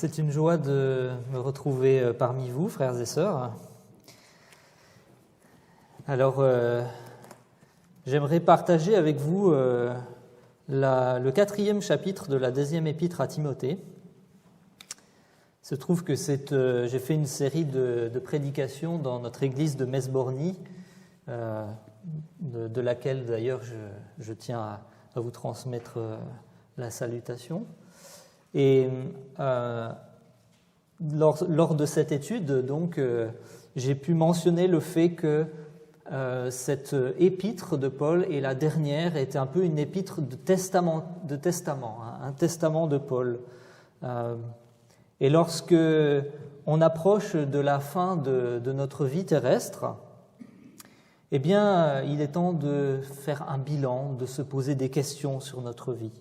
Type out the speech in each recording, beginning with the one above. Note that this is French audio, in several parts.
C'est une joie de me retrouver parmi vous, frères et sœurs. Alors, j'aimerais partager avec vous le 4e chapitre de la 2e épître à Timothée. Il se trouve que j'ai fait une série de prédications dans notre église de Mesborny, de laquelle d'ailleurs je tiens à vous transmettre la salutation. Et lors de cette étude, donc, j'ai pu mentionner le fait que cette épître de Paul et la dernière était un peu une épître de testament, un testament de Paul. Et lorsque on approche de la fin de notre vie terrestre, eh bien, il est temps de faire un bilan, de se poser des questions sur notre vie.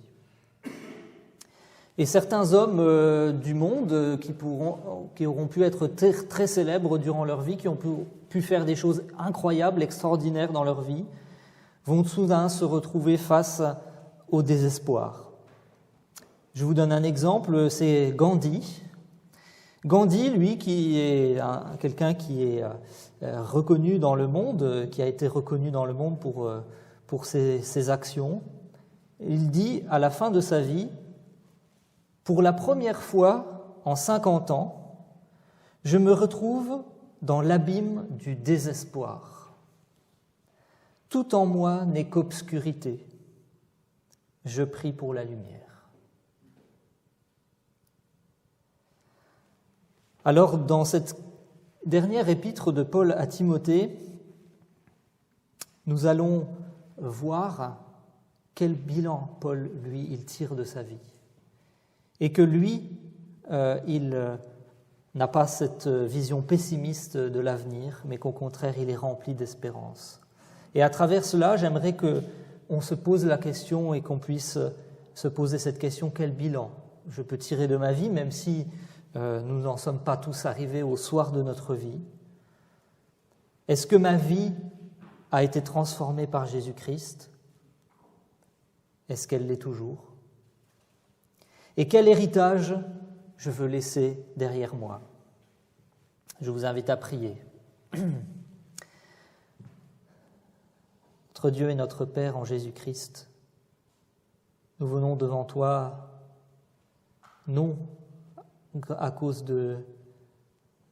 Et certains hommes du monde qui auront pu être très célèbres durant leur vie, qui ont pu faire des choses incroyables, extraordinaires dans leur vie, vont soudain se retrouver face au désespoir. Je vous donne un exemple, c'est Gandhi. Gandhi, lui, qui est quelqu'un qui est reconnu dans le monde, qui a été reconnu dans le monde pour ses actions, il dit à la fin de sa vie: pour la première fois en 50 ans, je me retrouve dans l'abîme du désespoir. Tout en moi n'est qu'obscurité. Je prie pour la lumière. Alors, dans cette dernière épître de Paul à Timothée, nous allons voir quel bilan Paul, lui, il tire de sa vie. Et que lui, il n'a pas cette vision pessimiste de l'avenir, mais qu'au contraire, il est rempli d'espérance. Et à travers cela, j'aimerais qu'on se pose la question et qu'on puisse se poser cette question: quel bilan je peux tirer de ma vie, même si nous n'en sommes pas tous arrivés au soir de notre vie? Est-ce que ma vie a été transformée par Jésus-Christ? Est-ce qu'elle l'est toujours? Et quel héritage je veux laisser derrière moi? Je vous invite à prier. Notre Dieu et notre Père en Jésus-Christ, nous venons devant toi, non à cause de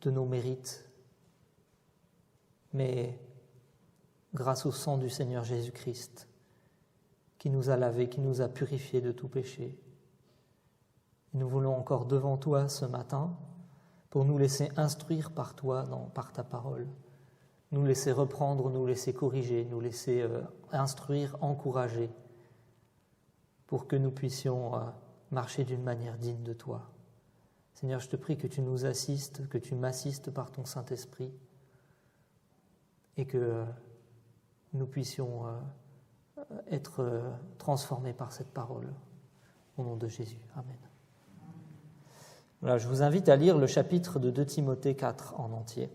nos mérites, mais grâce au sang du Seigneur Jésus-Christ, qui nous a lavés, qui nous a purifiés de tout péché. Nous voulons encore devant toi ce matin pour nous laisser instruire par toi, par ta parole, nous laisser reprendre, nous laisser corriger, nous laisser instruire, encourager, pour que nous puissions marcher d'une manière digne de toi. Seigneur, je te prie que tu nous assistes, que tu m'assistes par ton Saint-Esprit et que nous puissions être transformés par cette parole. Au nom de Jésus. Amen. Voilà, je vous invite à lire le chapitre de 2 Timothée 4 en entier.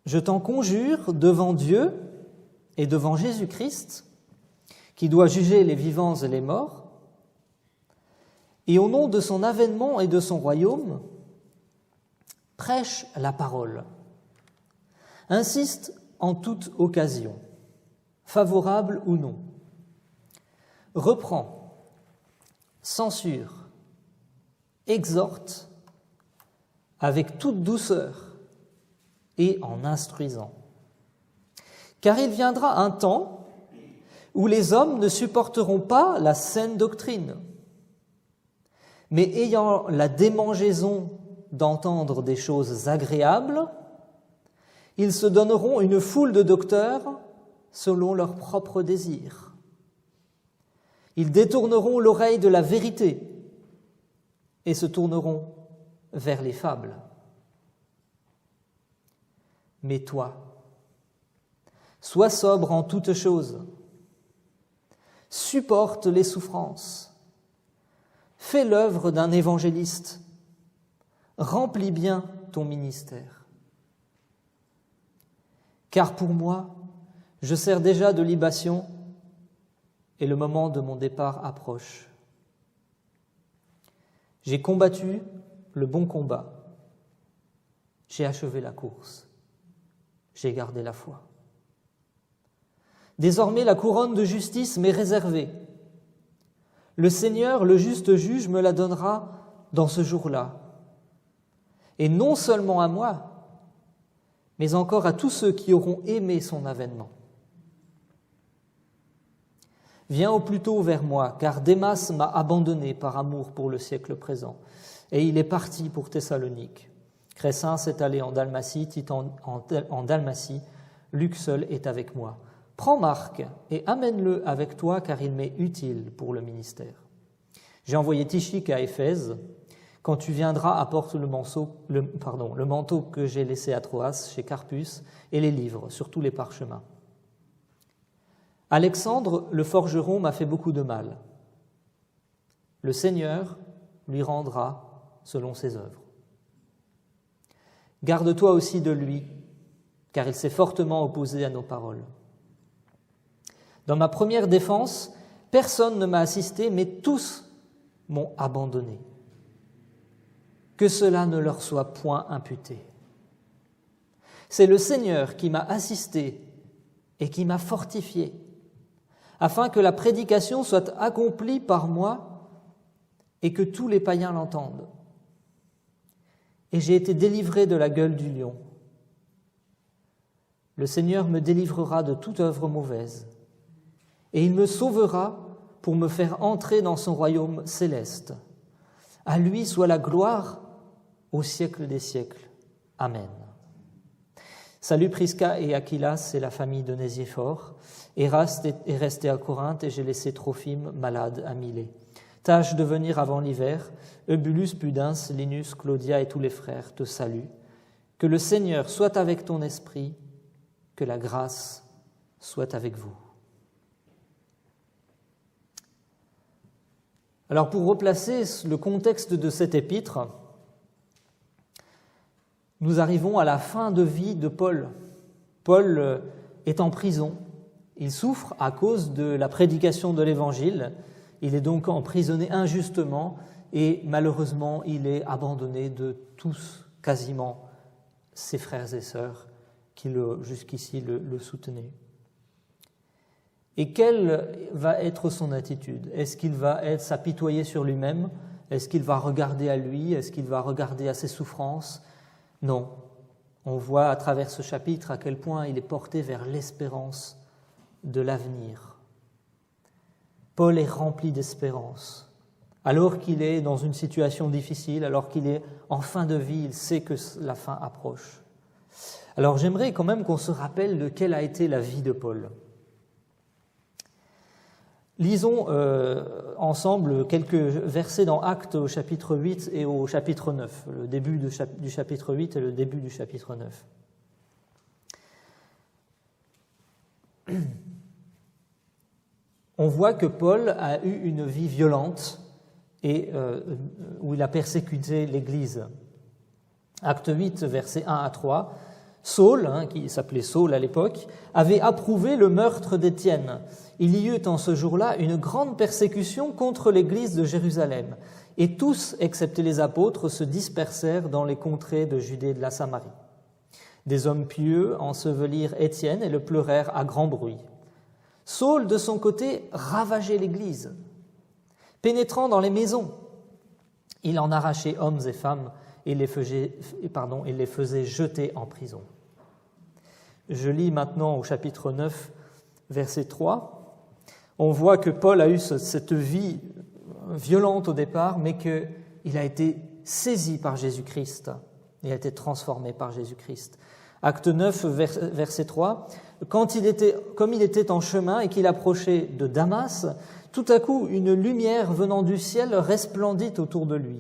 Je t'en conjure devant Dieu et devant Jésus-Christ, qui doit juger les vivants et les morts, et au nom de son avènement et de son royaume, prêche la parole. Insiste en toute occasion, favorable ou non. Reprend, censure, exhorte avec toute douceur et en instruisant. Car il viendra un temps où les hommes ne supporteront pas la saine doctrine, mais ayant la démangeaison d'entendre des choses agréables, ils se donneront une foule de docteurs selon leurs propres désirs. Ils détourneront l'oreille de la vérité et se tourneront vers les fables. Mais toi, sois sobre en toutes choses, supporte les souffrances, fais l'œuvre d'un évangéliste, remplis bien ton ministère. Car pour moi, je sers déjà de libation et le moment de mon départ approche. J'ai combattu le bon combat. J'ai achevé la course. J'ai gardé la foi. Désormais, la couronne de justice m'est réservée. Le Seigneur, le juste juge, me la donnera dans ce jour-là. Et non seulement à moi, mais encore à tous ceux qui auront aimé son avènement. Viens au plus tôt vers moi, car Démas m'a abandonné par amour pour le siècle présent, et il est parti pour Thessalonique. Crescens s'est allé en Dalmatie, Tite en Dalmatie, Luc seul est avec moi. Prends Marc et amène-le avec toi, car il m'est utile pour le ministère. J'ai envoyé Tychik à Éphèse. Quand tu viendras, apporte le manteau que j'ai laissé à Troas, chez Carpus, et les livres, surtout les parchemins. Alexandre, le forgeron, m'a fait beaucoup de mal. Le Seigneur lui rendra selon ses œuvres. Garde-toi aussi de lui, car il s'est fortement opposé à nos paroles. Dans ma première défense, personne ne m'a assisté, mais tous m'ont abandonné. Que cela ne leur soit point imputé. C'est le Seigneur qui m'a assisté et qui m'a fortifié, afin que la prédication soit accomplie par moi et que tous les païens l'entendent. Et j'ai été délivré de la gueule du lion. Le Seigneur me délivrera de toute œuvre mauvaise, et il me sauvera pour me faire entrer dans son royaume céleste. À lui soit la gloire au siècle des siècles. Amen. Salut Prisca et Aquilas, c'est la famille de Nésiphore. Éraste est resté à Corinthe et j'ai laissé Trophime malade à Milet. Tâche de venir avant l'hiver. Eubulus, Pudens, Linus, Claudia et tous les frères te saluent. Que le Seigneur soit avec ton esprit, que la grâce soit avec vous. Alors pour replacer le contexte de cet épître, nous arrivons à la fin de vie de Paul. Paul est en prison. Il souffre à cause de la prédication de l'Évangile. Il est donc emprisonné injustement et malheureusement, il est abandonné de tous, quasiment, ses frères et sœurs qui jusqu'ici le soutenaient. Et quelle va être son attitude ? Est-ce qu'il va s'apitoyer sur lui-même ? Est-ce qu'il va regarder à lui ? Est-ce qu'il va regarder à ses souffrances ? Non. On voit à travers ce chapitre à quel point il est porté vers l'espérance de l'avenir. Paul est rempli d'espérance. Alors qu'il est dans une situation difficile, alors qu'il est en fin de vie, il sait que la fin approche. Alors j'aimerais quand même qu'on se rappelle de quelle a été la vie de Paul. Lisons ensemble quelques versets dans Actes au chapitre 8 et au chapitre 9, le début du chapitre 8 et le début du chapitre 9. On voit que Paul a eu une vie violente et où il a persécuté l'Église. Acte 8, versets 1 à 3. Saul, qui s'appelait Saul à l'époque, avait approuvé le meurtre d'Étienne. Il y eut en ce jour-là une grande persécution contre l'Église de Jérusalem, et tous, excepté les apôtres, se dispersèrent dans les contrées de Judée et de la Samarie. Des hommes pieux ensevelirent Étienne et le pleurèrent à grand bruit. Saul, de son côté, ravageait l'Église. Pénétrant dans les maisons, il en arrachait hommes et femmes et les faisait jeter en prison. Je lis maintenant au chapitre 9, verset 3. On voit que Paul a eu cette vie violente au départ, mais qu'il a été saisi par Jésus-Christ. Il a été transformé par Jésus-Christ. Acte 9, verset 3. Comme il était en chemin et qu'il approchait de Damas, tout à coup, une lumière venant du ciel resplendit autour de lui.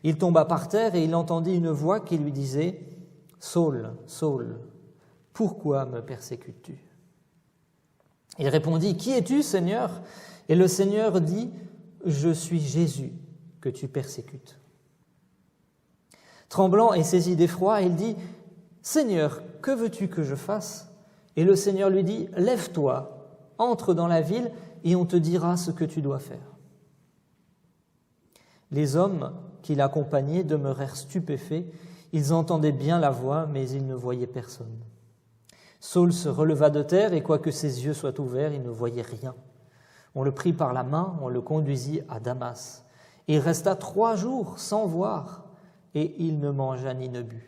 Il tomba par terre et il entendit une voix qui lui disait « Saul, Saul, pourquoi me persécutes-tu » Il répondit « Qui es-tu, Seigneur ?» Et le Seigneur dit « Je suis Jésus que tu persécutes. » Tremblant et saisi d'effroi, il dit « Seigneur, que veux-tu que je fasse ?» Et le Seigneur lui dit « Lève-toi, entre dans la ville et on te dira ce que tu dois faire. » Les hommes qui l'accompagnaient demeurèrent stupéfaits. Ils entendaient bien la voix, mais ils ne voyaient personne. Saul se releva de terre, et quoique ses yeux soient ouverts, il ne voyait rien. On le prit par la main, on le conduisit à Damas. Il resta 3 jours sans voir, et il ne mangea ni ne but.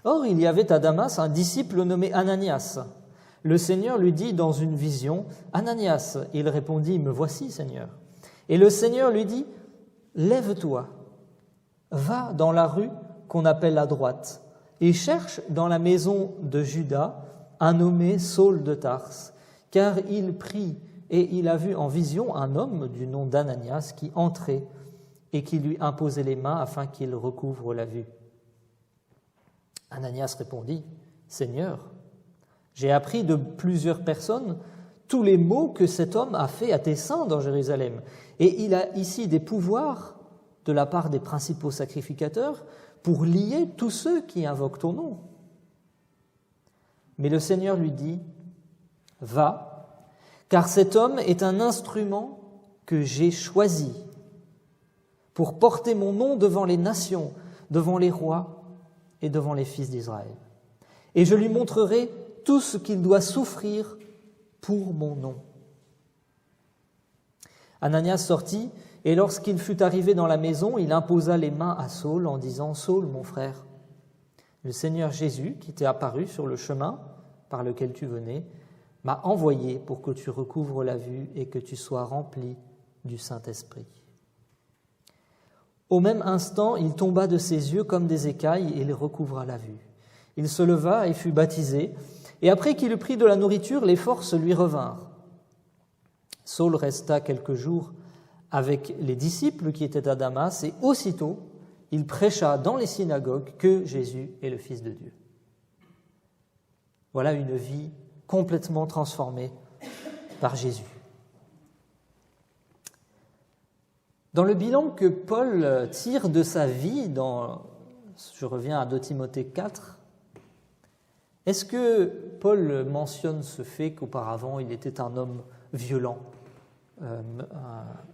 Or, il y avait à Damas un disciple nommé Ananias. Le Seigneur lui dit dans une vision, « Ananias !» Il répondit, « Me voici, Seigneur. » Et le Seigneur lui dit, « Lève-toi, va dans la rue qu'on appelle la droite, et cherche dans la maison de Judas un nommé Saul de Tarse, car il prie et il a vu en vision un homme du nom d'Ananias qui entrait et qui lui imposait les mains afin qu'il recouvre la vue. » Ananias répondit, « Seigneur, j'ai appris de plusieurs personnes tous les maux que cet homme a fait à tes saints dans Jérusalem, et il a ici des pouvoirs de la part des principaux sacrificateurs pour lier tous ceux qui invoquent ton nom. » Mais le Seigneur lui dit, « Va, car cet homme est un instrument que j'ai choisi pour porter mon nom devant les nations, devant les rois et devant les fils d'Israël. Et je lui montrerai tout ce qu'il doit souffrir pour mon nom. » Ananias sortit, et lorsqu'il fut arrivé dans la maison, il imposa les mains à Saul en disant, « Saul, mon frère, le Seigneur Jésus, qui t'est apparu sur le chemin par lequel tu venais, m'a envoyé pour que tu recouvres la vue et que tu sois rempli du Saint-Esprit. » Au même instant, il tomba de ses yeux comme des écailles et il recouvra la vue. Il se leva et fut baptisé, et après qu'il eut pris de la nourriture, les forces lui revinrent. Saul resta quelques jours avec les disciples qui étaient à Damas, et aussitôt, il prêcha dans les synagogues que Jésus est le Fils de Dieu. Voilà une vie complètement transformée par Jésus. Dans le bilan que Paul tire de sa vie, je reviens à 2 Timothée 4, est-ce que Paul mentionne ce fait qu'auparavant il était un homme violent,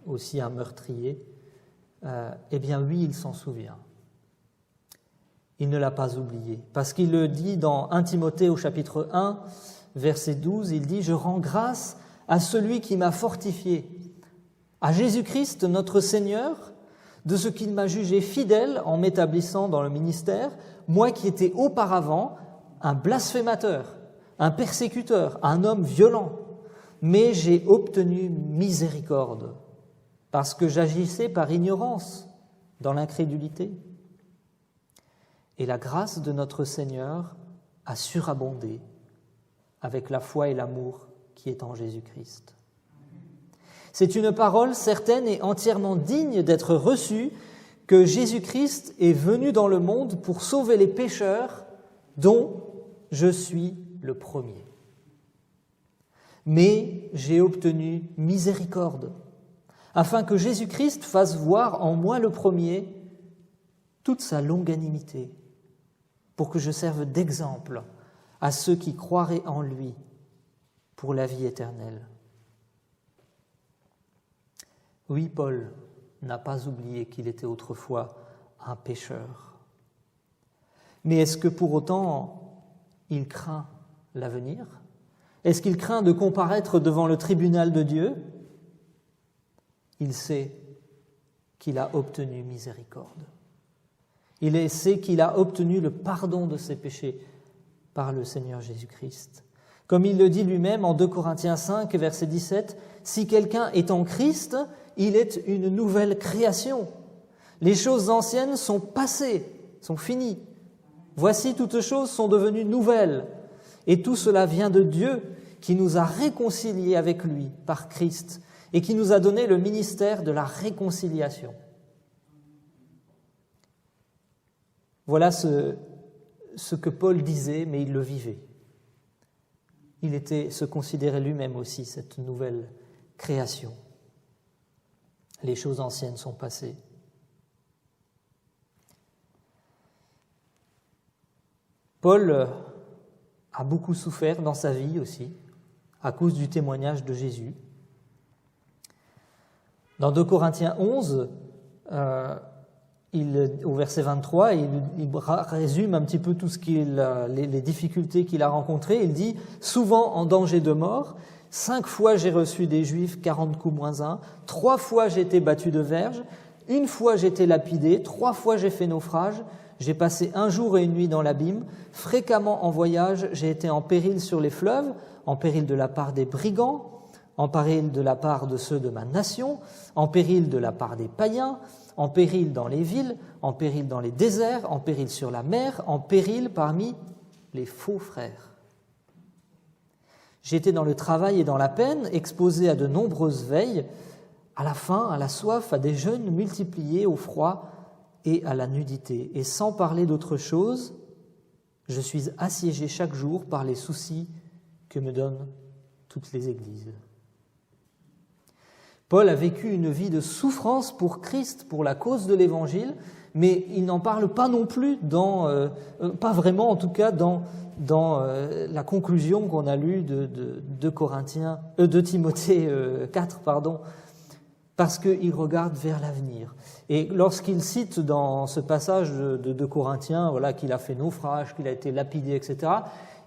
aussi un meurtrier? Eh bien oui, il s'en souvient. Il ne l'a pas oublié, parce qu'il le dit dans 1 Timothée au chapitre 1, verset 12, il dit « Je rends grâce à celui qui m'a fortifié, à Jésus-Christ notre Seigneur, de ce qu'il m'a jugé fidèle en m'établissant dans le ministère, moi qui étais auparavant un blasphémateur, un persécuteur, un homme violent, mais j'ai obtenu miséricorde, parce que j'agissais par ignorance, dans l'incrédulité. Et la grâce de notre Seigneur a surabondé avec la foi et l'amour qui est en Jésus-Christ. » C'est une parole certaine et entièrement digne d'être reçue que Jésus-Christ est venu dans le monde pour sauver les pécheurs dont je suis le premier. Mais j'ai obtenu miséricorde, afin que Jésus-Christ fasse voir en moi le premier toute sa longanimité, pour que je serve d'exemple à ceux qui croiraient en lui pour la vie éternelle. Oui, Paul n'a pas oublié qu'il était autrefois un pécheur. Mais est-ce que pour autant il craint l'avenir? Est-ce qu'il craint de comparaître devant le tribunal de Dieu? Il sait qu'il a obtenu miséricorde. Il sait qu'il a obtenu le pardon de ses péchés par le Seigneur Jésus-Christ. Comme il le dit lui-même en 2 Corinthiens 5, verset 17, « Si quelqu'un est en Christ, il est une nouvelle création. Les choses anciennes sont passées, sont finies. Voici, toutes choses sont devenues nouvelles. Et tout cela vient de Dieu qui nous a réconciliés avec lui par Christ et qui nous a donné le ministère de la réconciliation. » Voilà ce que Paul disait, mais il le vivait. Il se considérait lui-même aussi cette nouvelle création. Les choses anciennes sont passées. Paul a beaucoup souffert dans sa vie aussi, à cause du témoignage de Jésus. Dans 2 Corinthiens 11, au verset 23, il résume un petit peu tout les difficultés qu'il a rencontrées. Il dit « Souvent en danger de mort, 5 fois j'ai reçu des Juifs, 40 coups moins 1, 3 fois j'ai été battu de verge, 1 fois j'ai été lapidé, 3 fois j'ai fait naufrage, j'ai passé 1 jour et 1 nuit dans l'abîme, fréquemment en voyage, j'ai été en péril sur les fleuves, en péril de la part des brigands, en péril de la part de ceux de ma nation, en péril de la part des païens, en péril dans les villes, en péril dans les déserts, en péril sur la mer, en péril parmi les faux frères. J'étais dans le travail et dans la peine, exposé à de nombreuses veilles, à la faim, à la soif, à des jeûnes multipliés, au froid et à la nudité. Et sans parler d'autre chose, je suis assiégé chaque jour par les soucis que me donnent toutes les églises. Paul a vécu une vie de souffrance pour Christ, pour la cause de l'Évangile, mais il n'en parle pas non plus, pas vraiment en tout cas, dans la conclusion qu'on a lue de Timothée 4, parce qu'il regarde vers l'avenir. Et lorsqu'il cite dans ce passage de Corinthiens, qu'il a fait naufrage, qu'il a été lapidé, etc.,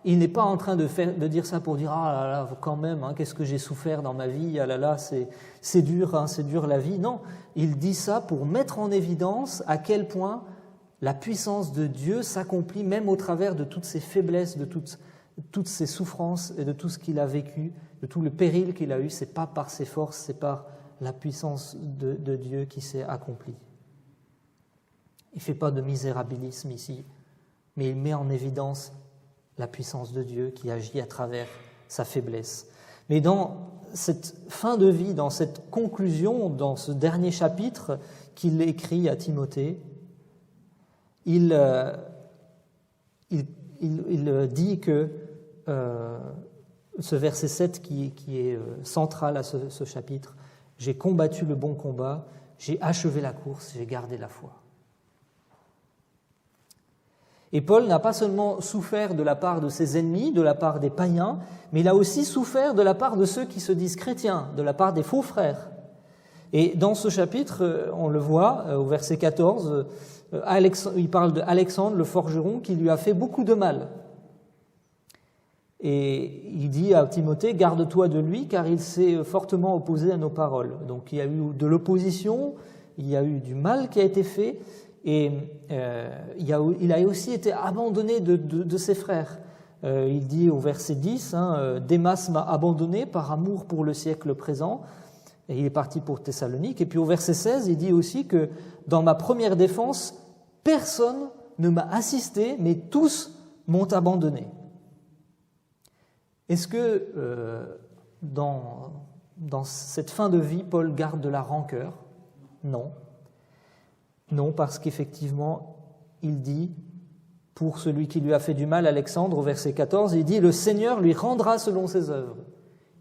il n'est pas en train de dire ça pour dire « Ah là là, quand même, qu'est-ce que j'ai souffert dans ma vie, ah là là, c'est dur, c'est dur la vie ». Non, il dit ça pour mettre en évidence à quel point la puissance de Dieu s'accomplit même au travers de toutes ses faiblesses, de toutes ses souffrances et de tout ce qu'il a vécu, de tout le péril qu'il a eu. Ce n'est pas par ses forces, c'est par la puissance de Dieu qui s'est accomplie. Il ne fait pas de misérabilisme ici, mais il met en évidence la puissance de Dieu qui agit à travers sa faiblesse. Mais dans cette fin de vie, dans cette conclusion, dans ce dernier chapitre qu'il écrit à Timothée, il dit que ce verset 7 qui est central à ce chapitre, « J'ai combattu le bon combat, j'ai achevé la course, j'ai gardé la foi ». Et Paul n'a pas seulement souffert de la part de ses ennemis, de la part des païens, mais il a aussi souffert de la part de ceux qui se disent chrétiens, de la part des faux frères. Et dans ce chapitre, on le voit, au verset 14, il parle d'Alexandre, le forgeron, qui lui a fait beaucoup de mal. Et il dit à Timothée, « Garde-toi de lui, car il s'est fortement opposé à nos paroles. » Donc il y a eu de l'opposition, il y a eu du mal qui a été fait, et il a aussi été abandonné de ses frères. Il dit au verset 10, Démas m'a abandonné par amour pour le siècle présent, et il est parti pour Thessalonique. Et puis au verset 16, il dit aussi que dans ma première défense, personne ne m'a assisté, mais tous m'ont abandonné. Est-ce que dans cette fin de vie, Paul garde de la rancœur ? Non. Non, parce qu'effectivement, il dit, pour celui qui lui a fait du mal, Alexandre, au verset 14, il dit « Le Seigneur lui rendra selon ses œuvres. »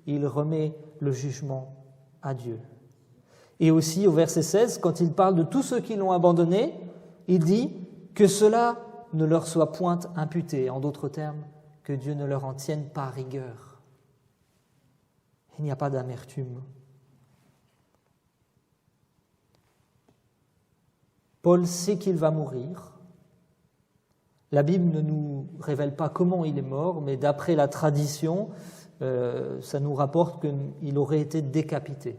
Il remet le jugement à Dieu. Et aussi, au verset 16, quand il parle de tous ceux qui l'ont abandonné, il dit « Que cela ne leur soit point imputé. » En d'autres termes, que Dieu ne leur en tienne pas rigueur. Il n'y a pas d'amertume. Paul sait qu'il va mourir. La Bible ne nous révèle pas comment il est mort, mais d'après la tradition, ça nous rapporte qu'il aurait été décapité.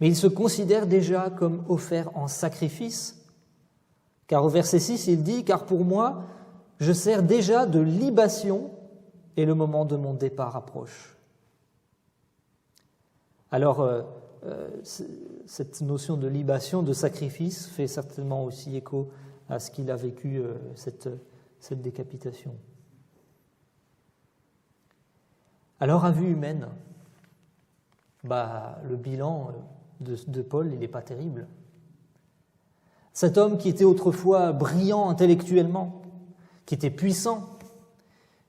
Mais il se considère déjà comme offert en sacrifice, car au verset 6, il dit « Car pour moi, je sers déjà de libation et le moment de mon départ approche. » Alors, cette notion de libation, de sacrifice, fait certainement aussi écho à ce qu'il a vécu, cette décapitation. Alors, à vue humaine, le bilan de Paul, il n'est pas terrible. Cet homme qui était autrefois brillant intellectuellement, qui était puissant,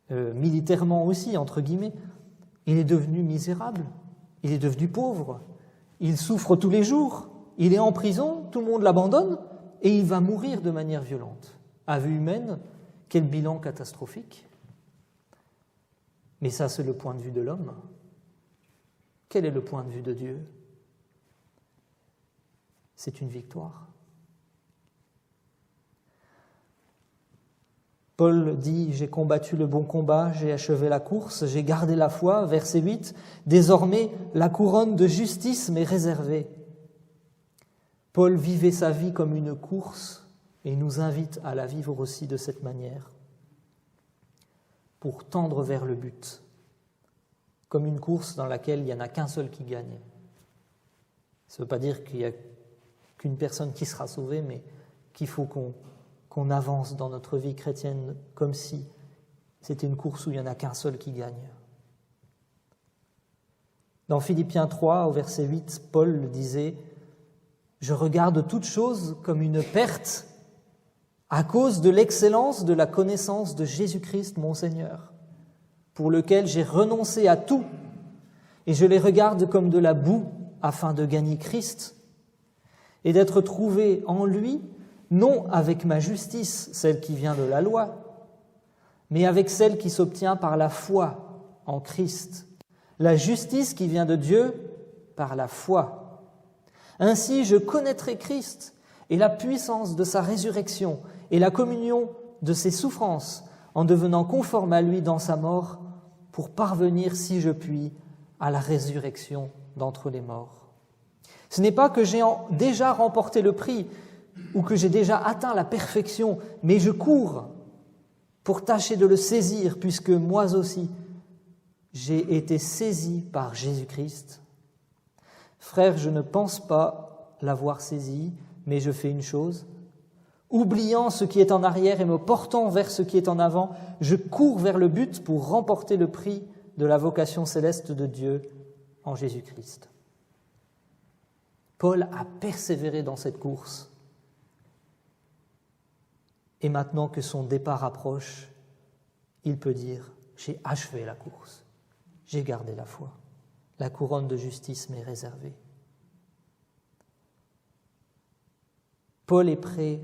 militairement aussi, entre guillemets, il est devenu misérable, il est devenu pauvre, il souffre tous les jours, il est en prison, tout le monde l'abandonne, et il va mourir de manière violente. À vue humaine, quel bilan catastrophique. Mais ça, c'est le point de vue de l'homme. Quel est le point de vue de Dieu ? C'est une victoire. Paul dit « J'ai combattu le bon combat, j'ai achevé la course, j'ai gardé la foi », verset 8, « Désormais, la couronne de justice m'est réservée. » Paul vivait sa vie comme une course et nous invite à la vivre aussi de cette manière, pour tendre vers le but, comme une course dans laquelle il n'y en a qu'un seul qui gagne. Ça ne veut pas dire qu'il n'y a qu'une personne qui sera sauvée, mais qu'il faut qu'on avance dans notre vie chrétienne comme si c'était une course où il n'y en a qu'un seul qui gagne. Dans Philippiens 3, au verset 8, Paul disait « Je regarde toute chose comme une perte à cause de l'excellence de la connaissance de Jésus-Christ mon Seigneur, pour lequel j'ai renoncé à tout, et je les regarde comme de la boue afin de gagner Christ, et d'être trouvé en lui, non avec ma justice, celle qui vient de la loi, mais avec celle qui s'obtient par la foi en Christ, la justice qui vient de Dieu par la foi. Ainsi, je connaîtrai Christ et la puissance de sa résurrection et la communion de ses souffrances, en devenant conforme à lui dans sa mort, pour parvenir, si je puis, à la résurrection d'entre les morts. Ce n'est pas que j'ai déjà remporté le prix ou que j'ai déjà atteint la perfection, mais je cours pour tâcher de le saisir, puisque moi aussi, j'ai été saisi par Jésus-Christ. Frères, je ne pense pas l'avoir saisi, mais je fais une chose. Oubliant ce qui est en arrière et me portant vers ce qui est en avant, je cours vers le but pour remporter le prix de la vocation céleste de Dieu en Jésus-Christ. Paul a persévéré dans cette course. Et maintenant que son départ approche, il peut dire « J'ai achevé la course, j'ai gardé la foi, la couronne de justice m'est réservée. » Paul est prêt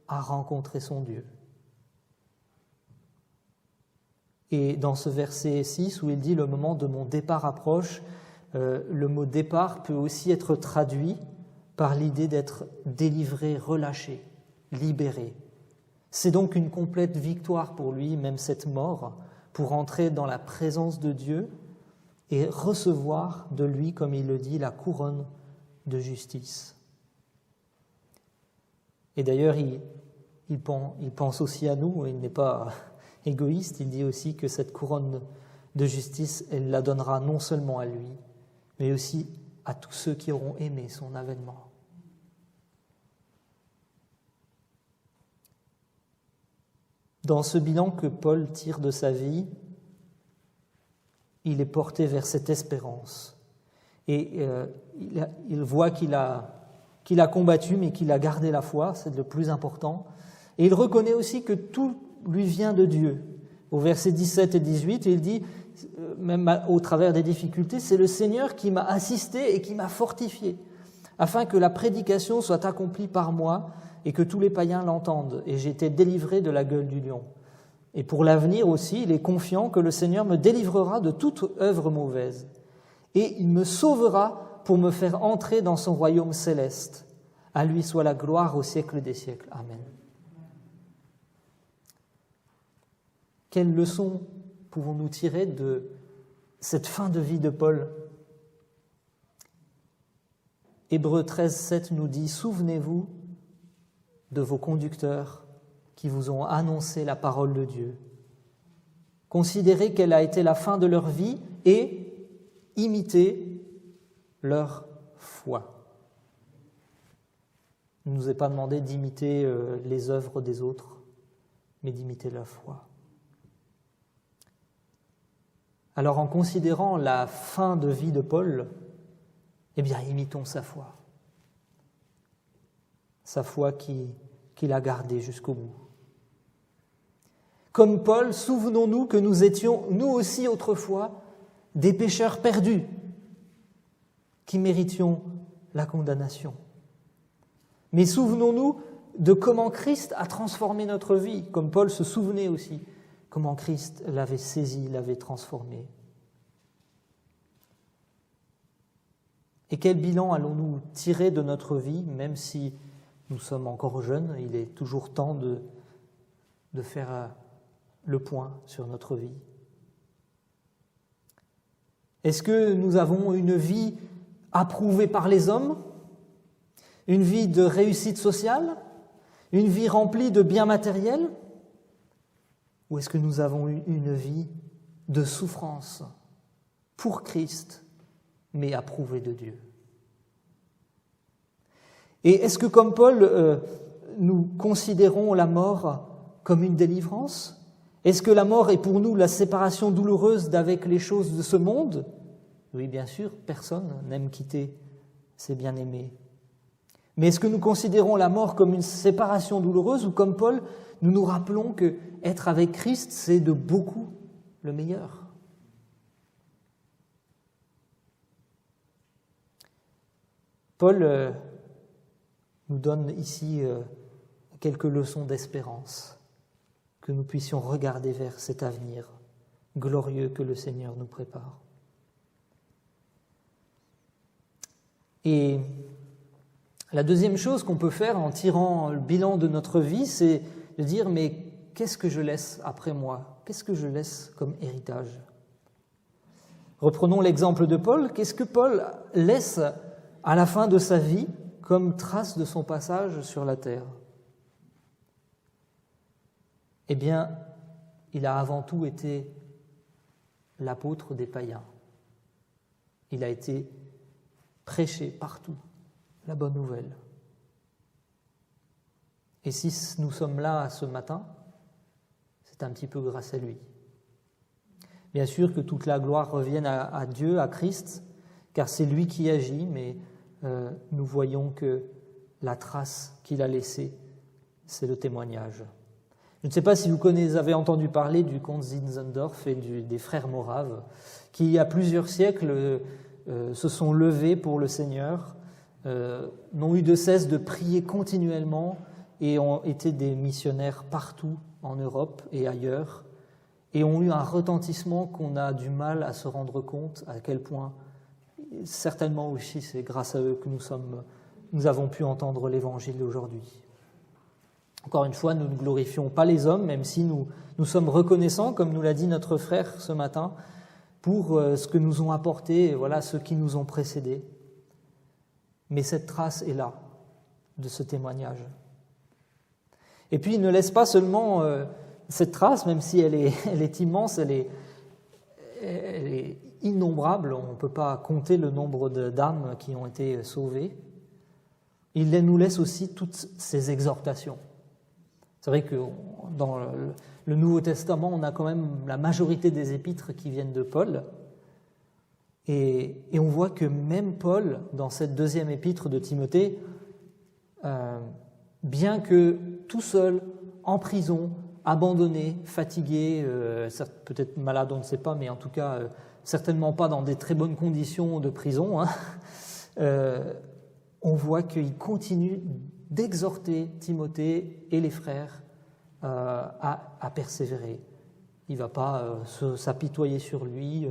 à rencontrer son Dieu. Et dans ce verset 6 où il dit « Le moment de mon départ approche », le mot « départ » peut aussi être traduit par l'idée d'être délivré, relâché, libéré. C'est donc une complète victoire pour lui, même cette mort, pour entrer dans la présence de Dieu et recevoir de lui, comme il le dit, la couronne de justice. Et d'ailleurs, il pense aussi à nous, il n'est pas égoïste, il dit aussi que cette couronne de justice, elle la donnera non seulement à lui, mais aussi à tous ceux qui auront aimé son avènement. Dans ce bilan que Paul tire de sa vie, il est porté vers cette espérance. Et il voit qu'il a combattu, mais qu'il a gardé la foi, c'est le plus important. Et il reconnaît aussi que tout lui vient de Dieu. Au verset 17 et 18, il dit, même au travers des difficultés, « C'est le Seigneur qui m'a assisté et qui m'a fortifié, afin que la prédication soit accomplie par moi et que tous les païens l'entendent. Et j'ai été délivré de la gueule du lion. Et pour l'avenir aussi, il est confiant que le Seigneur me délivrera de toute œuvre mauvaise. Et il me sauvera pour me faire entrer dans son royaume céleste. À lui soit la gloire au siècle des siècles. Amen. » Quelle leçon pouvons-nous tirer de cette fin de vie de Paul ? Hébreux 13, 7 nous dit « Souvenez-vous de vos conducteurs qui vous ont annoncé la parole de Dieu. Considérez quelle a été la fin de leur vie et imitez leur foi. » Il ne nous est pas demandé d'imiter les œuvres des autres, mais d'imiter leur foi. Alors, en considérant la fin de vie de Paul, eh bien, imitons sa foi. Sa foi qu'il a gardée jusqu'au bout. Comme Paul, souvenons-nous que nous étions, nous aussi autrefois, des pécheurs perdus, qui méritions la condamnation. Mais souvenons-nous de comment Christ a transformé notre vie, comme Paul se souvenait aussi, comment Christ l'avait saisi, l'avait transformé. Et quel bilan allons-nous tirer de notre vie, même si nous sommes encore jeunes, il est toujours temps de faire le point sur notre vie? Est-ce que nous avons une vie approuvée par les hommes? Une vie de réussite sociale? Une vie remplie de biens matériels? Ou est-ce que nous avons une vie de souffrance pour Christ, mais approuvée de Dieu? Et est-ce que, comme Paul, nous considérons la mort comme une délivrance? Est-ce que la mort est pour nous la séparation douloureuse d'avec les choses de ce monde? Oui, bien sûr, personne n'aime quitter ses bien-aimés. Mais est-ce que nous considérons la mort comme une séparation douloureuse ou, comme Paul, nous nous rappelons que être avec Christ, c'est de beaucoup le meilleur? Paul nous donne ici quelques leçons d'espérance, que nous puissions regarder vers cet avenir glorieux que le Seigneur nous prépare. Et la deuxième chose qu'on peut faire en tirant le bilan de notre vie, c'est de dire, mais qu'est-ce que je laisse après moi? Qu'est-ce que je laisse comme héritage? Reprenons l'exemple de Paul. Qu'est-ce que Paul laisse à la fin de sa vie comme trace de son passage sur la terre? Eh bien, il a avant tout été l'apôtre des païens. Il a été prêché partout la bonne nouvelle. Et si nous sommes là ce matin, c'est un petit peu grâce à lui. Bien sûr que toute la gloire revienne à Dieu, à Christ, car c'est lui qui agit, mais nous voyons que la trace qu'il a laissée, c'est le témoignage. Je ne sais pas si vous avez entendu parler du comte Zinzendorf et des frères Moraves, qui, il y a plusieurs siècles, se sont levés pour le Seigneur, n'ont eu de cesse de prier continuellement et ont été des missionnaires partout en Europe et ailleurs, et ont eu un retentissement qu'on a du mal à se rendre compte à quel point, certainement aussi c'est grâce à eux que nous avons pu entendre l'Évangile aujourd'hui. Encore une fois, nous ne glorifions pas les hommes, même si nous sommes reconnaissants, comme nous l'a dit notre frère ce matin, pour ce que nous ont apporté, voilà, ceux qui nous ont précédés. Mais cette trace est là, de ce témoignage. Et puis, il ne laisse pas seulement cette trace, même si elle est immense, elle est innombrable, on ne peut pas compter le nombre d'âmes qui ont été sauvées. Il nous laisse aussi toutes ces exhortations. C'est vrai que dans le Nouveau Testament, on a quand même la majorité des épîtres qui viennent de Paul. Et on voit que même Paul, dans cette deuxième épître de Timothée, bien que tout seul, en prison, abandonné, fatigué, peut-être malade, on ne sait pas, mais en tout cas, certainement pas dans des très bonnes conditions de prison, on voit qu'il continue d'exhorter Timothée et les frères à persévérer. Il ne va pas s'apitoyer sur lui,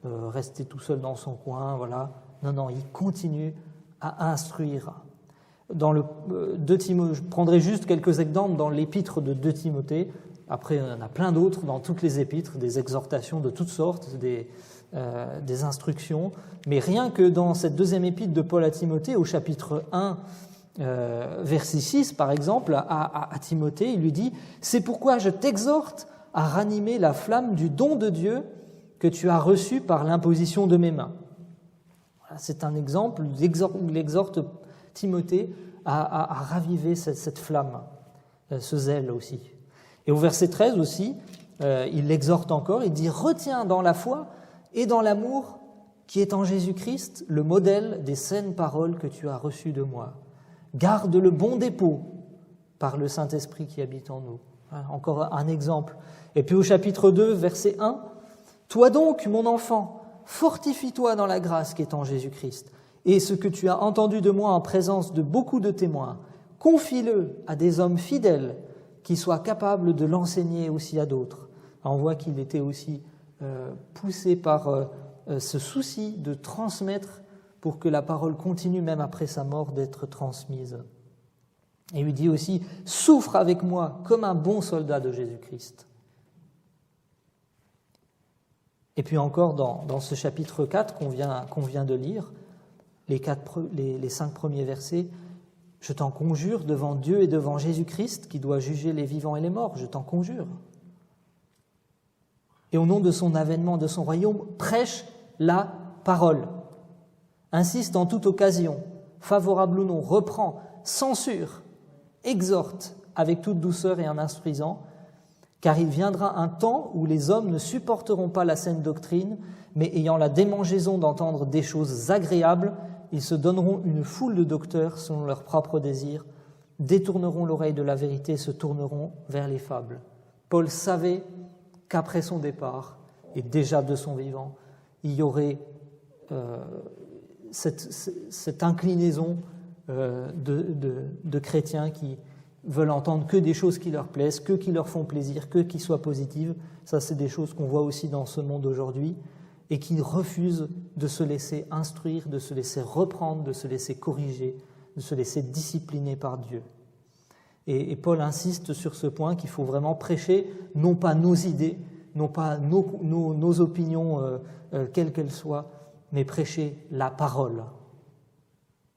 rester tout seul dans son coin, voilà. Non, il continue à instruire. Dans je prendrai juste quelques exemples dans l'épître de 2 Timothée. Après, il y en a plein d'autres dans toutes les épîtres, des exhortations de toutes sortes, des instructions. Mais rien que dans cette deuxième épître de Paul à Timothée, au chapitre 1, verset 6, par exemple, à Timothée, il lui dit « C'est pourquoi je t'exhorte à ranimer la flamme du don de Dieu que tu as reçu par l'imposition de mes mains. » Voilà, c'est un exemple où il exhorte Timothée à raviver cette flamme, ce zèle aussi. Et au verset 13 aussi, il l'exhorte encore, il dit « Retiens dans la foi et dans l'amour qui est en Jésus-Christ le modèle des saines paroles que tu as reçues de moi. Garde le bon dépôt par le Saint-Esprit qui habite en nous. » Encore un exemple. Et puis au chapitre 2, verset 1, « Toi donc, mon enfant, fortifie-toi dans la grâce qui est en Jésus-Christ. Et ce que tu as entendu de moi en présence de beaucoup de témoins, confie-le à des hommes fidèles qui soient capables de l'enseigner aussi à d'autres. » On voit qu'il était aussi poussé par ce souci de transmettre pour que la parole continue même après sa mort d'être transmise. Et il dit aussi « Souffre avec moi comme un bon soldat de Jésus-Christ. » Et puis encore dans ce chapitre 4 qu'on vient de lire, les 5 premiers versets, « Je t'en conjure devant Dieu et devant Jésus-Christ qui doit juger les vivants et les morts, je t'en conjure. Et au nom de son avènement, de son royaume, prêche la parole. Insiste en toute occasion, favorable ou non, reprend, censure, exhorte avec toute douceur et en instruisant, car il viendra un temps où les hommes ne supporteront pas la saine doctrine, mais ayant la démangeaison d'entendre des choses agréables, ils se donneront une foule de docteurs selon leurs propres désirs, détourneront l'oreille de la vérité et se tourneront vers les fables. » Paul savait qu'après son départ, et déjà de son vivant, il y aurait cette inclinaison de chrétiens qui veulent entendre que des choses qui leur plaisent, que qui leur font plaisir, que qui soient positives. Ça, c'est des choses qu'on voit aussi dans ce monde aujourd'hui, et qui refusent de se laisser instruire, de se laisser reprendre, de se laisser corriger, de se laisser discipliner par Dieu. Et Paul insiste sur ce point qu'il faut vraiment prêcher, non pas nos idées, non pas nos opinions, quelles qu'elles soient, mais prêcher la parole.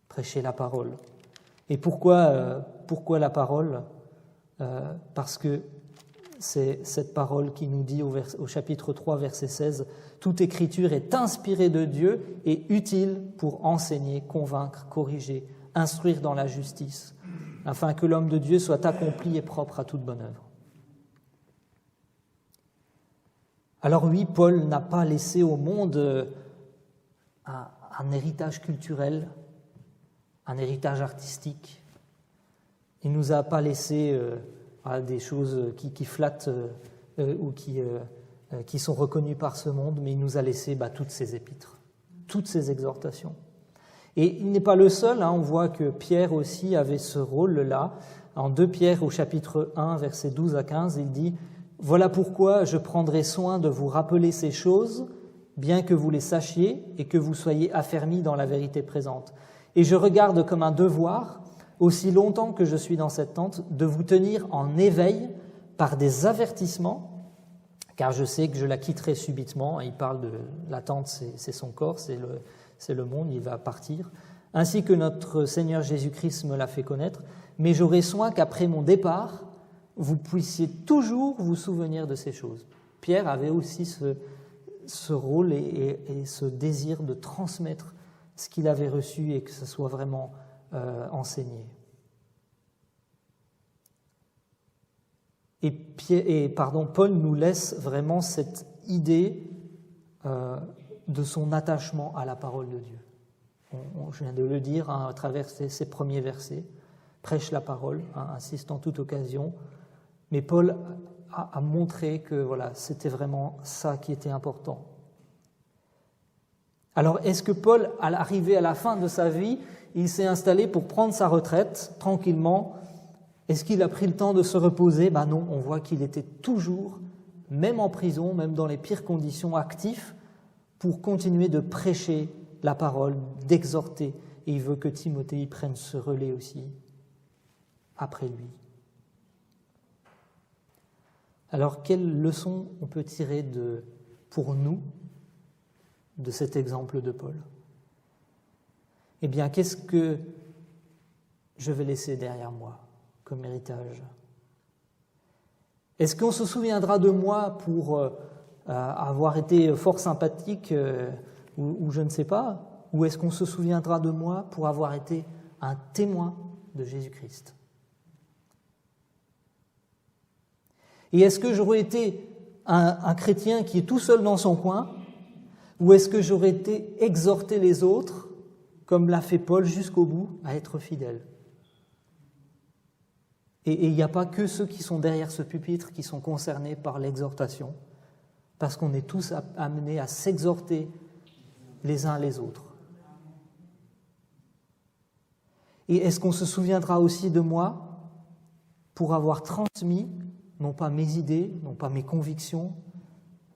Prêcher la parole. Et pourquoi la parole ? Parce que c'est cette parole qui nous dit au chapitre 3, verset 16, « Toute écriture est inspirée de Dieu et utile pour enseigner, convaincre, corriger, instruire dans la justice, afin que l'homme de Dieu soit accompli et propre à toute bonne œuvre. » Alors oui, Paul n'a pas laissé au monde un héritage culturel, un héritage artistique. Il ne nous a pas laissé des choses qui flattent ou qui sont reconnues par ce monde, mais il nous a laissé toutes ces épîtres, toutes ces exhortations. Et il n'est pas le seul, on voit que Pierre aussi avait ce rôle-là. En 2 Pierre au chapitre 1, versets 12 à 15, il dit « Voilà pourquoi je prendrai soin de vous rappeler ces choses, bien que vous les sachiez et que vous soyez affermis dans la vérité présente. Et je regarde comme un devoir, aussi longtemps que je suis dans cette tente, de vous tenir en éveil par des avertissements, car je sais que je la quitterai subitement. » Il parle de la tente, c'est son corps, c'est le monde, il va partir. « Ainsi que notre Seigneur Jésus-Christ me l'a fait connaître, mais j'aurai soin qu'après mon départ, vous puissiez toujours vous souvenir de ces choses. » Pierre avait aussi ce rôle et ce désir de transmettre ce qu'il avait reçu et que ce soit vraiment enseigné. Paul nous laisse vraiment cette idée de son attachement à la parole de Dieu. Je viens de le dire à travers ces premiers versets. Prêche la parole, insiste en toute occasion. Mais Paul a montré que c'était vraiment ça qui était important. Alors, est-ce que Paul, à l'arrivée à la fin de sa vie, il s'est installé pour prendre sa retraite tranquillement? Est-ce qu'il a pris le temps de se reposer? Non, on voit qu'il était toujours, même en prison, même dans les pires conditions, actif pour continuer de prêcher la parole, d'exhorter. Et il veut que Timothée y prenne ce relais aussi après lui. Alors, quelle leçon on peut tirer pour nous de cet exemple de Paul? Eh bien, qu'est-ce que je vais laisser derrière moi comme héritage? Est-ce qu'on se souviendra de moi pour avoir été fort sympathique ou je ne sais pas? Ou est-ce qu'on se souviendra de moi pour avoir été un témoin de Jésus-Christ? Et est-ce que j'aurais été un chrétien qui est tout seul dans son coin, ou est-ce que j'aurais été exhorter les autres, comme l'a fait Paul jusqu'au bout, à être fidèles? Et il n'y a pas que ceux qui sont derrière ce pupitre qui sont concernés par l'exhortation, parce qu'on est tous amenés à s'exhorter les uns les autres. Et est-ce qu'on se souviendra aussi de moi pour avoir transmis non pas mes idées, non pas mes convictions,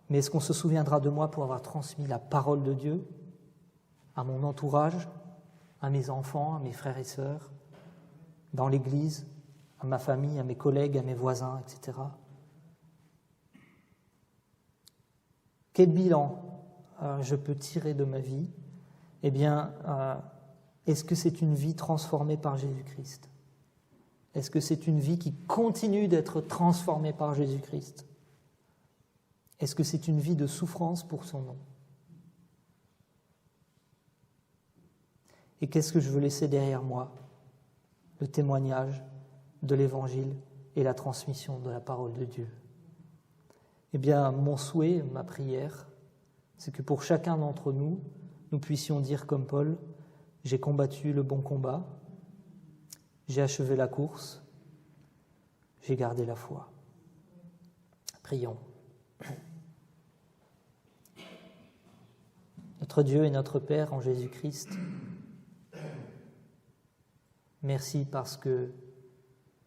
mais est-ce qu'on se souviendra de moi pour avoir transmis la parole de Dieu à mon entourage, à mes enfants, à mes frères et sœurs, dans l'Église, à ma famille, à mes collègues, à mes voisins, etc. Quel bilan je peux tirer de ma vie, eh bien, est-ce que c'est une vie transformée par Jésus-Christ? Est-ce que c'est une vie qui continue d'être transformée par Jésus-Christ? Est-ce que c'est une vie de souffrance pour son nom? Et qu'est-ce que je veux laisser derrière moi? Le témoignage de l'Évangile et la transmission de la parole de Dieu. Eh bien, mon souhait, ma prière, c'est que pour chacun d'entre nous, nous puissions dire comme Paul, « J'ai combattu le bon combat, j'ai achevé la course, j'ai gardé la foi. » Prions. Notre Dieu et notre Père en Jésus-Christ, merci parce que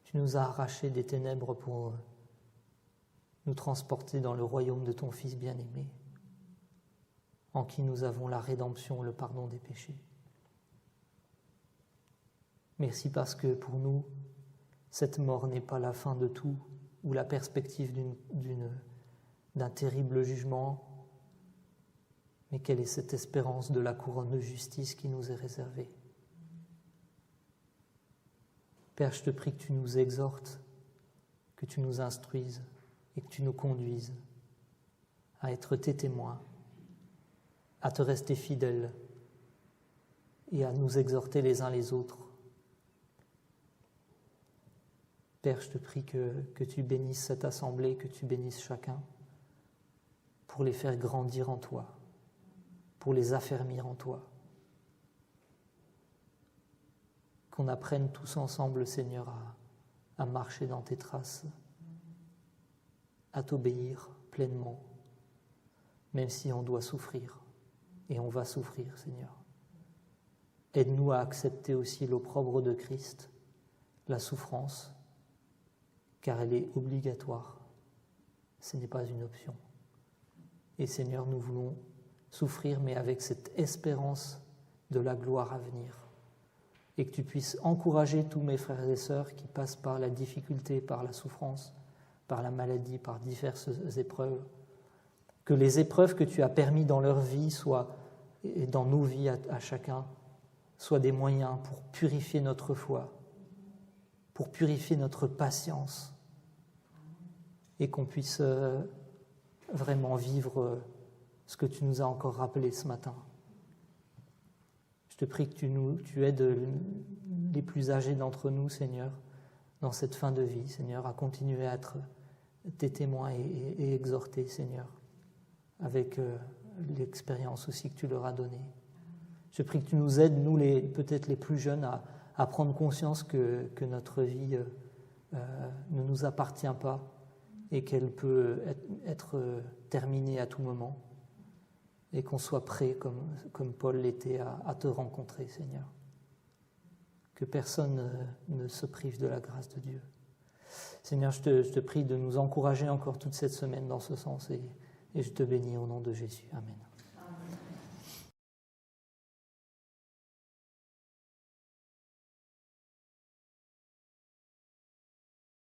tu nous as arrachés des ténèbres pour nous transporter dans le royaume de ton Fils bien-aimé, en qui nous avons la rédemption, le pardon des péchés. Merci parce que pour nous, cette mort n'est pas la fin de tout ou la perspective d'un terrible jugement, mais quelle est cette espérance de la couronne de justice qui nous est réservée. Père, je te prie que tu nous exhortes, que tu nous instruises et que tu nous conduises à être tes témoins, à te rester fidèles et à nous exhorter les uns les autres. Père, je te prie que tu bénisses cette assemblée, que tu bénisses chacun pour les faire grandir en toi, pour les affermir en toi. Qu'on apprenne tous ensemble, Seigneur, à marcher dans tes traces, à t'obéir pleinement, même si on doit souffrir, et on va souffrir, Seigneur. Aide-nous à accepter aussi l'opprobre de Christ, la souffrance, car elle est obligatoire, ce n'est pas une option. Et Seigneur, nous voulons souffrir, mais avec cette espérance de la gloire à venir. Et que tu puisses encourager tous mes frères et sœurs qui passent par la difficulté, par la souffrance, par la maladie, par diverses épreuves. Que les épreuves que tu as permis dans leur vie, et dans nos vies à chacun, soient des moyens pour purifier notre foi, pour purifier notre patience, et qu'on puisse vraiment vivre ce que tu nous as encore rappelé ce matin. Je te prie que tu aides les plus âgés d'entre nous, Seigneur, dans cette fin de vie, Seigneur, à continuer à être tes témoins et exhorter, Seigneur, avec l'expérience aussi que tu leur as donnée. Je prie que tu nous aides, nous, peut-être les plus jeunes, à prendre conscience que notre vie ne nous appartient pas et qu'elle peut être terminée à tout moment. Et qu'on soit prêt, comme Paul l'était, à te rencontrer, Seigneur. Que personne ne se prive de la grâce de Dieu. Seigneur, je te prie de nous encourager encore toute cette semaine dans ce sens, et je te bénis au nom de Jésus. Amen.